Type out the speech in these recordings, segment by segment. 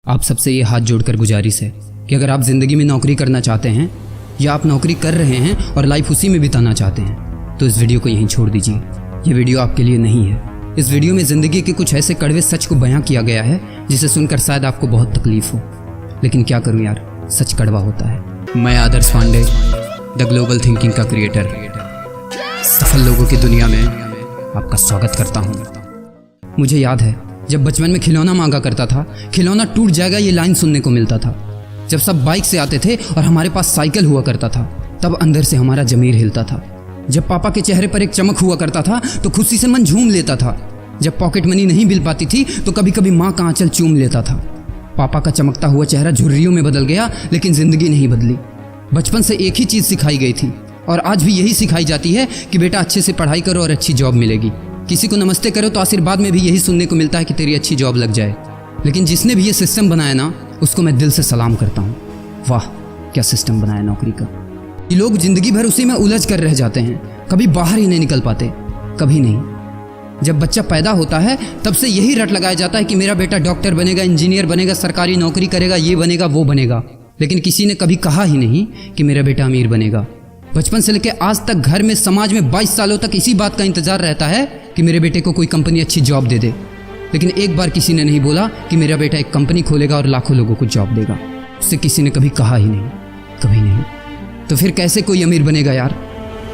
आप सबसे ये हाथ जोड़कर गुजारिश है कि अगर आप ज़िंदगी में नौकरी करना चाहते हैं या आप नौकरी कर रहे हैं और लाइफ उसी में बिताना चाहते हैं तो इस वीडियो को यहीं छोड़ दीजिए। ये वीडियो आपके लिए नहीं है। इस वीडियो में ज़िंदगी के कुछ ऐसे कड़वे सच को बयां किया गया है जिसे सुनकर शायद आपको बहुत तकलीफ हो, लेकिन क्या करूं यार, सच कड़वा होता है। मैं आदर्श पांडे, द ग्लोबल थिंकिंग का क्रिएटर, सफल लोगों की दुनिया में आपका स्वागत करता हूँ। मुझे याद है जब बचपन में खिलौना मांगा करता था, खिलौना टूट जाएगा ये लाइन सुनने को मिलता था। जब सब बाइक से आते थे और हमारे पास साइकिल हुआ करता था तब अंदर से हमारा जमीर हिलता था। जब पापा के चेहरे पर एक चमक हुआ करता था तो खुशी से मन झूम लेता था। जब पॉकेट मनी नहीं मिल पाती थी तो कभी कभी माँ का आंचल चूम लेता था। पापा का चमकता हुआ चेहरा झुर्रियों में बदल गया, लेकिन जिंदगी नहीं बदली। बचपन से एक ही चीज़ सिखाई गई थी और आज भी यही सिखाई जाती है कि बेटा अच्छे से पढ़ाई करो और अच्छी जॉब मिलेगी। किसी को नमस्ते करो तो आशीर्वाद में भी यही सुनने को मिलता है कि तेरी अच्छी जॉब लग जाए। लेकिन जिसने भी ये सिस्टम बनाया ना, उसको मैं दिल से सलाम करता हूँ। वाह, क्या सिस्टम बनाया नौकरी का। ये लोग जिंदगी भर उसी में उलझ कर रह जाते हैं, कभी बाहर ही नहीं निकल पाते, कभी नहीं। जब बच्चा पैदा होता है तब से यही रट लगाया जाता है कि मेरा बेटा डॉक्टर बनेगा, इंजीनियर बनेगा, सरकारी नौकरी करेगा, ये बनेगा, वो बनेगा। लेकिन किसी ने कभी कहा ही नहीं कि मेरा बेटा अमीर बनेगा। बचपन से लेकर आज तक घर में, समाज में 22 सालों तक इसी बात का इंतजार रहता है कि मेरे बेटे को कोई कंपनी अच्छी जॉब दे दे। लेकिन एक बार किसी ने नहीं बोला कि मेरा बेटा एक कंपनी खोलेगा और लाखों लोगों को जॉब देगा। उससे किसी ने कभी कहा ही नहीं, कभी नहीं। तो फिर कैसे कोई अमीर बनेगा यार,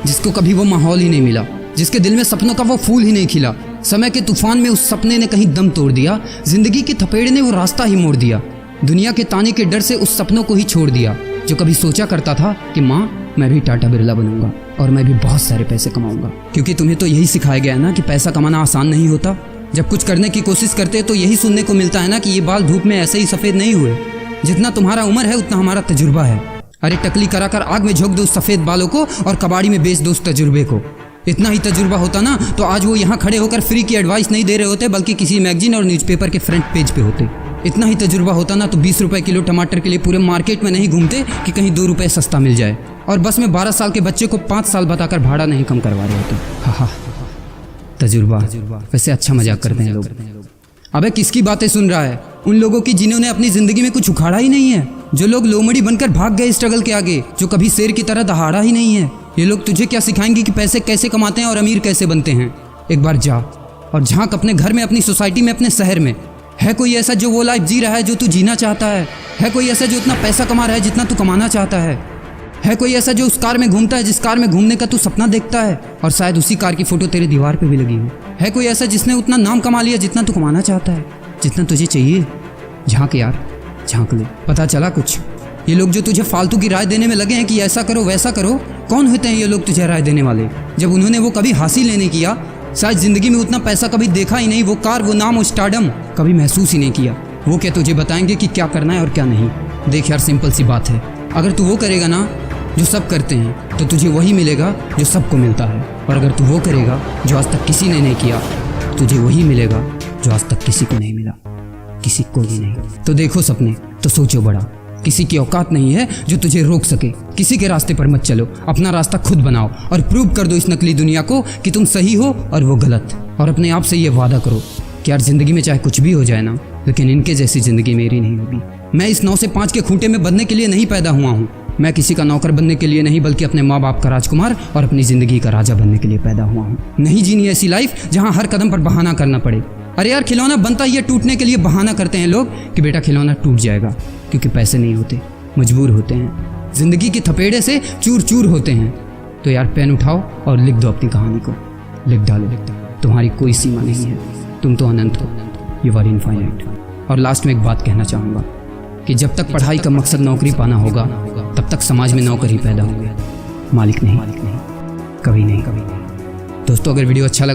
जिसको कभी वो माहौल ही नहीं मिला, जिसके दिल में सपनों का वो फूल ही नहीं खिला। समय के तूफान में उस सपने ने कहीं दम तोड़ दिया, जिंदगी के थपेड़े ने वो रास्ता ही मोड़ दिया, दुनिया के ताने के डर से उस सपनों को ही छोड़ दिया। जो कभी सोचा करता था कि माँ मैं भी टाटा बिरला बनूंगा और मैं भी बहुत सारे पैसे कमाऊंगा। क्योंकि तुम्हें तो यही सिखाया गया है ना कि पैसा कमाना आसान नहीं होता। जब कुछ करने की कोशिश करते हैं तो यही सुनने को मिलता है ना कि ये बाल धूप में ऐसे ही सफ़ेद नहीं हुए। जितना तुम्हारा उम्र है उतना हमारा तजुर्बा है। अरे टकली कराकर आग में झोंक दो उस सफ़ेद बालों को और कबाड़ी में बेच दो उस तजुर्बे को। इतना ही तजुर्बा होता ना तो आज वो यहाँ खड़े होकर फ्री की एडवाइस नहीं दे रहे होते, बल्कि किसी मैगजीन और न्यूज़पेपर के फ्रंट पेज पे होते। इतना ही तजुर्बा होता ना तो 20 रुपए किलो टमाटर के लिए पूरे मार्केट में नहीं घूमते कि कहीं 2 रुपए सस्ता मिल जाए। और बस में 12 साल के बच्चे को 5 साल बताकर भाड़ा नहीं कम करवा रहे होते। हाँ, तजुर्बा। वैसे अच्छा मजाक करते हैं लोग। अबे किसकी बातें सुन रहा है? उन लोगों की जिन्होंने अपनी जिंदगी में कुछ उखाड़ा ही नहीं है, जो लोग लोमड़ी बनकर भाग गए स्ट्रगल के आगे, जो कभी शेर की तरह दहाड़ा ही नहीं है। ये लोग तुझे क्या सिखाएंगे कि पैसे कैसे कमाते हैं और अमीर कैसे बनते हैं। एक बार जा और झांक अपने घर में, अपनी सोसाइटी में, अपने शहर में। है कोई ऐसा जो वो लाइफ जी रहा है जो तू जीना चाहता है? है कोई ऐसा जो इतना पैसा कमा रहा है जितना तू कमाना चाहता है? है कोई ऐसा जो उस कार में घूमता है जिस कार में घूमने का तू सपना देखता है और शायद उसी कार की फोटो तेरे दीवार पे भी लगी हो? है कोई ऐसा जिसने उतना नाम कमा लिया जितना तू कमाना चाहता है, जितना तुझे चाहिए? झांक यार, झांक ले, पता चला कुछ। ये लोग जो तुझे फालतू की राय देने में लगे हैं कि ऐसा करो वैसा करो, कौन होते हैं ये लोग तुझे राय देने वाले? जब उन्होंने वो कभी हासिल ही नहीं किया, शायद जिंदगी में उतना पैसा कभी देखा ही नहीं, वो कार, वो नाम, वो स्टारडम कभी महसूस ही नहीं किया, वो क्या तुझे बताएंगे कि क्या करना है और क्या नहीं? देख यार, सिंपल सी बात है, अगर तू वो करेगा ना जो सब करते हैं तो तुझे वही मिलेगा जो सबको मिलता है। और अगर तू वो करेगा जो आज तक किसी ने नहीं किया, तुझे वही मिलेगा जो आज तक किसी को नहीं मिला, किसी को भी नहीं। तो देखो सपने तो सोचो बड़ा। किसी की औकात नहीं है जो तुझे रोक सके। किसी के रास्ते पर मत चलो, अपना रास्ता खुद बनाओ और प्रूव कर दो इस नकली दुनिया को कि तुम सही हो और वो गलत। और अपने आप से ये वादा करो कि यार जिंदगी में चाहे कुछ भी हो जाए ना, लेकिन इनके जैसी जिंदगी मेरी नहीं होगी। मैं इस 9 से 5 के खूंटे में बंधने के लिए नहीं पैदा हुआ हूँ। मैं किसी का नौकर बनने के लिए नहीं, बल्कि अपने माँ बाप का राजकुमार और अपनी जिंदगी का राजा बनने के लिए पैदा हुआ हूँ। नहीं जीनी ऐसी लाइफ जहाँ हर कदम पर बहाना करना पड़े। अरे यार, खिलौना बनता ही है टूटने के लिए। बहाना करते हैं लोग कि बेटा खिलौना टूट जाएगा, क्योंकि पैसे नहीं होते, मजबूर होते हैं, जिंदगी के थपेड़े से चूर चूर होते हैं। तो यार पेन उठाओ और लिख दो अपनी कहानी को, लिख डालो। तुम्हारी कोई सीमा नहीं है, तुम तो अनंत हो, यू आर इनफाइनाइट। और लास्ट में एक बात कहना चाहूँगा कि जब तक पढ़ाई का मकसद नौकरी पाना होगा तब तक समाज में नौकर ही पैदा होंगे, मालिक नहीं, कभी नहीं। दोस्तों, अगर वीडियो अच्छा लगा